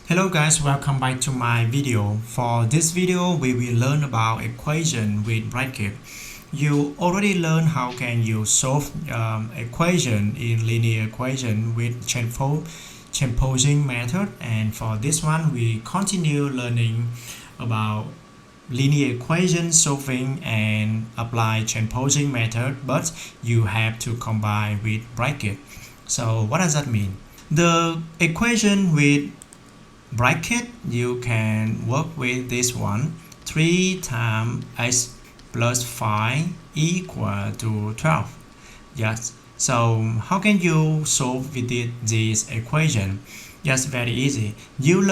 Hello guys, welcome back to my video. For this video, we will learn about equation with bracket. You already learned how can you solve equation in linear equation with chain-posing method, and for this one we continue learning about linear equation solving and apply chain-posing method, but you have to combine with bracket. So what does that mean? The equation with bracket, you can work with this one. 3 times x plus 5 equal to 12. Yes, so how can you solve with this equation? Yes, very easy. You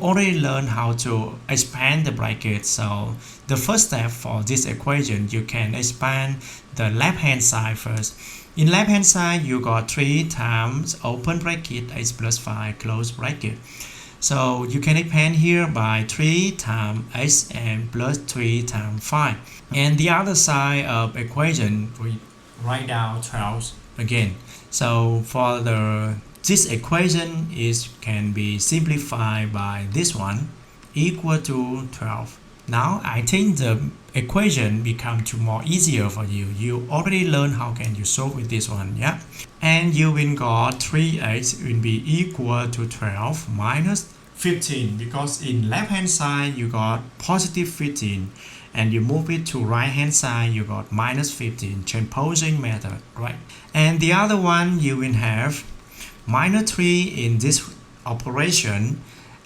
already learned how to expand the bracket. So the first step for this equation, you can expand the left hand side first. In left hand side, you got 3 times open bracket x plus 5 close bracket. So you can expand here by 3 times x and plus 3 times 5. And the other side of equation, we write down 12 again. So for this equation can be simplified by this one equal to 12. Now I think the equation becomes more easier for you. You already learned how can you solve with this one, yeah? And you will got 3x will be equal to 12 minus 15, because in left hand side you got positive 15 and you move it to right hand side you got minus 15, chain-posing method, right? And the other one you will have minus 3 in this operation,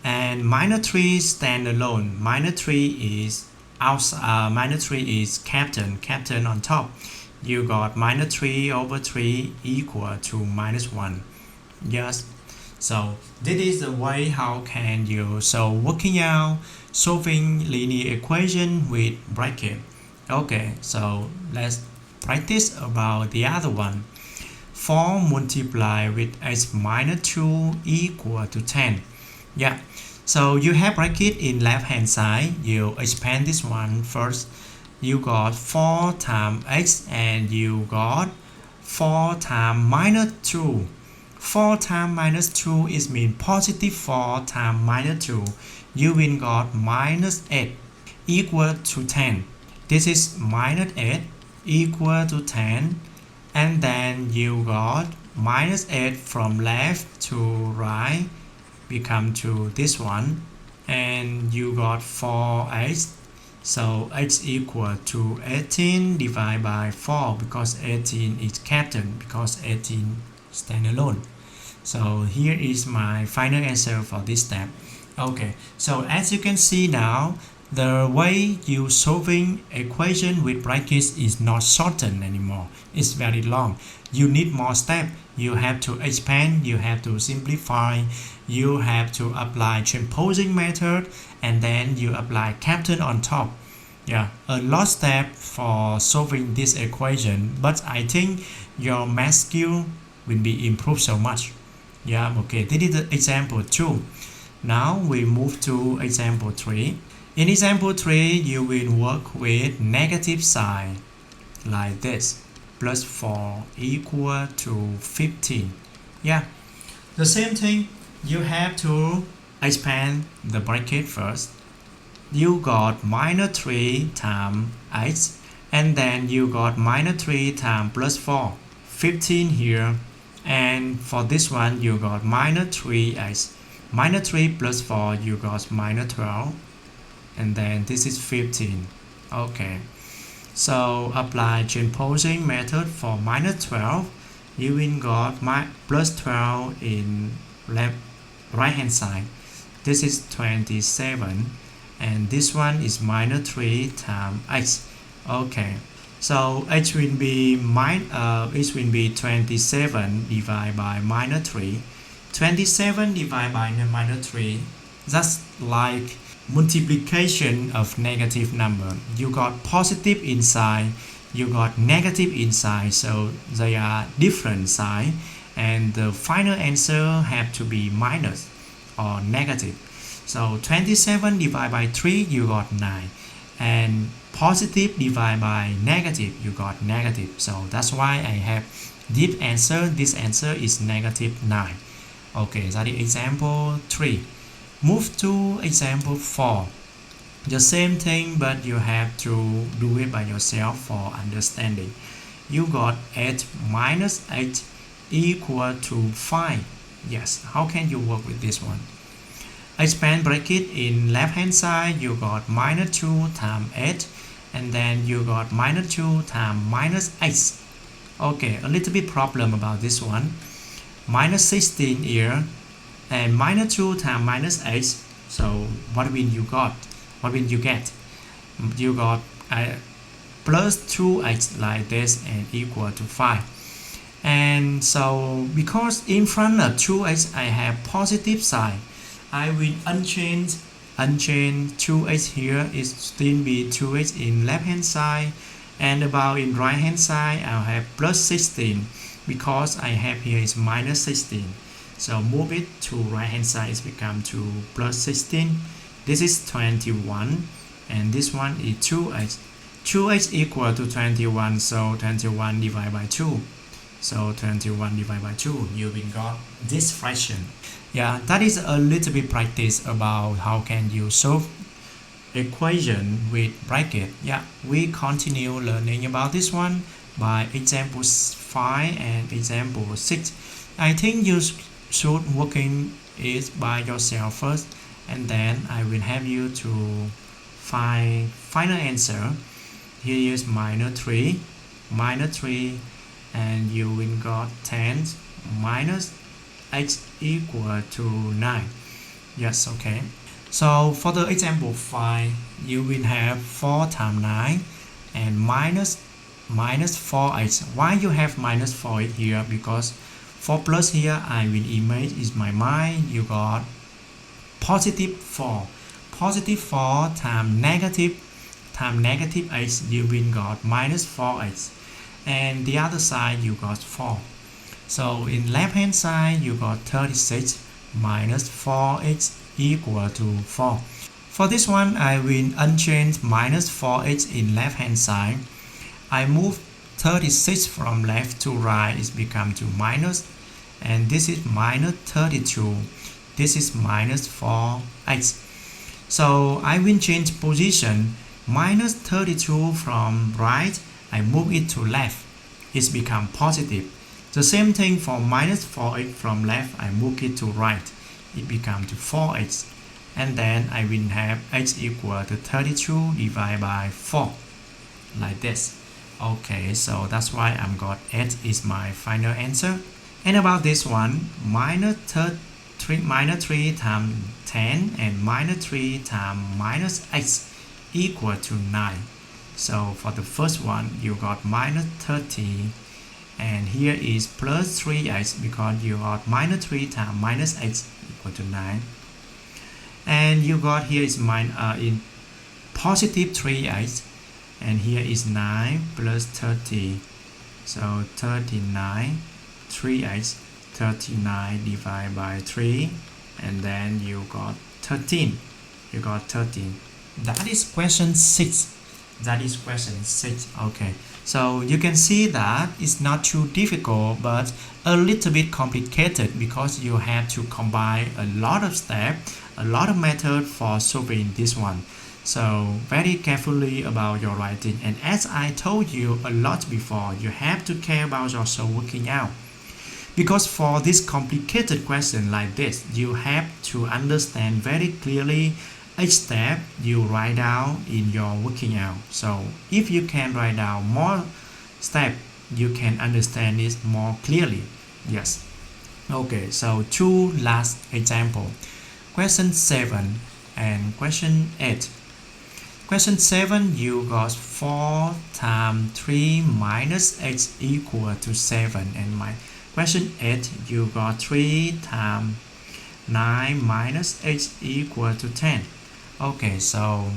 and minus 3 stand alone. Minus 3 is outside, minus 3 is captain on top. You got minus 3 over 3 equal to minus 1. Yes, so this is the way how can you working out solving linear equation with bracket. Okay, so let's practice about the other one. 4 multiplied with x minus 2 equal to 10. Yeah, so you have bracket in left hand side. You expand this one first. You got 4 times x and you got 4 times minus 2. 4 times minus 2 is mean positive 4 times minus 2. You will got minus 8 equal to 10. This is minus 8 equal to 10. And then you got minus 8 from left to right become to this one, and you got 4x. So x equal to 18 divided by 4, because 18 is captain, because 18 stand alone. So here is my final answer for this step. Okay, so as you can see now, the way you solving equation with brackets is not shortened anymore. It's very long. You need more steps. You have to expand, you have to simplify, you have to apply chain-posing method, and then you apply captain on top. Yeah, a lot of steps for solving this equation, but I think your math skill will be improved so much. Yeah, okay, this is the example 2. Now we move to example 3. In example 3, you will work with negative sign like this. Plus 4 equal to 15. Yeah, the same thing. You have to expand the bracket first. You got minus 3 times x, and then you got minus 3 times plus 4, 15 here. And for this one, you got minus 3x. Minus 3 plus 4, you got minus 12. And then this is 15. Okay. So apply chain-posing method for minus 12. You will got plus 12 in right hand side. This is 27, and this one is minus 3 times x. Okay, so h will be 27 divided by minus 3. 27 divided by minus 3. That's like multiplication of negative number. You got positive inside, you got negative inside, so they are different side, and the final answer have to be minus or negative. So 27 divided by 3, you got 9, and positive divided by negative, you got negative. So that's why I have this answer is negative 9. Okay, that is example 3. Move to example 4. The same thing, but you have to do it by yourself for understanding. You got 8 minus 8 equal to 5. Yes, how can you work with this one? Expand bracket in left hand side, you got minus 2 times 8, and then you got minus 2 times minus 8. Okay, a little bit problem about this one. Minus 16 here, and minus 2 times minus 8. So what will you got? What will you get? You got plus 2x like this and equal to 5. And so because in front of 2x I have positive sign, I will unchain 2x here, is still be 2x in left hand side, and about in right hand side I'll have plus 16 because I have here is minus 16. So move it to right hand side, it's become to plus 16. This is 21 and this one is 2x. 2x equal to 21, so 21 divided by 2. So 21 divided by 2, you will got this fraction. Yeah, that is a little bit practice about how can you solve equation with bracket. Yeah, we continue learning about this one by example 5 and example 6. I think you should working it by yourself first, and then I will have you to find final answer. Here is minus 3, and you will got 10 minus x equal to 9. Yes, okay. So for the example 5, you will have 4 times 9 and minus 4x. Why you have minus 4x here? Because 4 plus here, I will image is my mind. You got positive 4. Positive 4 times negative x, you will got minus 4x. And the other side, you got 4. So in left hand side, you got 36 minus 4x equal to 4. For this one, I will unchain minus 4x in left hand side. I move 36 from left to right, it's become to minus, and this is minus 32. This is minus 4x. So I will change position. Minus 32 from right, I move it to left, it's become positive. The same thing for minus 4x from left, I move it to right, it becomes to 4x. And then I will have x equal to 32 divided by 4, like this. Okay, so that's why I'm got 8 is my final answer. And about this one, minus 3 times 10 and minus 3 times minus x equal to 9. So for the first one, you got minus 30, and here is plus 3x because you got minus 3 times minus x equal to 9. And you got here is in positive 3x, and here is 9 plus 30. So 39, 3x, 39 divided by 3, and then you got 13. You got 13. That is question 6. That is question 6. Okay, so you can see that it's not too difficult, but a little bit complicated because you have to combine a lot of steps, a lot of methods for solving this one. So very carefully about your writing, and as I told you a lot before, you have to care about yourself working out. Because for this complicated question like this, you have to understand very clearly each step you write down in your working out. So if you can write down more steps, you can understand it more clearly. Yes. Okay, so two last example. Question 7 and question 8. Question 7, you got 4 times 3 minus x equal to 7. And my question 8, you got 3 times 9 minus x equal to 10. Okay, so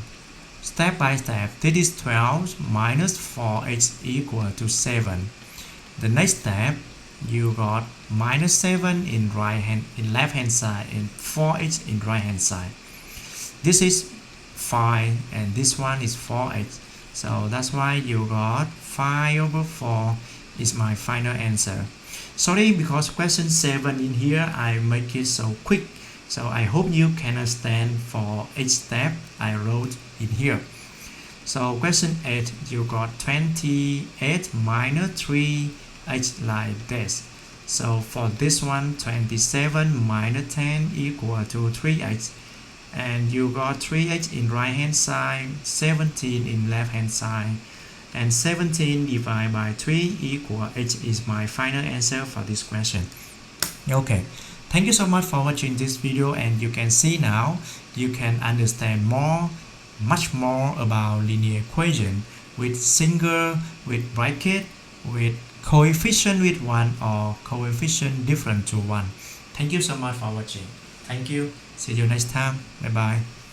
step by step, this is 12 minus 4x equal to 7. The next step, you got minus 7 in left hand side and 4x in right hand side. This is 5 and this one is 4x. So that's why you got 5 over 4 is my final answer. Sorry, because question 7 in here I make it so quick, so I hope you can understand for each step I wrote in here. So question 8, you got 28 minus 3h like this. So for this one, 27 minus 10 equal to 3h. And you got 3h in right hand side, 17 in left hand side. And 17 divided by 3 equal h is my final answer for this question. Okay, thank you so much for watching this video, and you can see now you can understand much more about linear equation with single, with bracket, with coefficient with 1 or coefficient different to 1. Thank you so much for watching. Thank you. See you next time. Bye bye.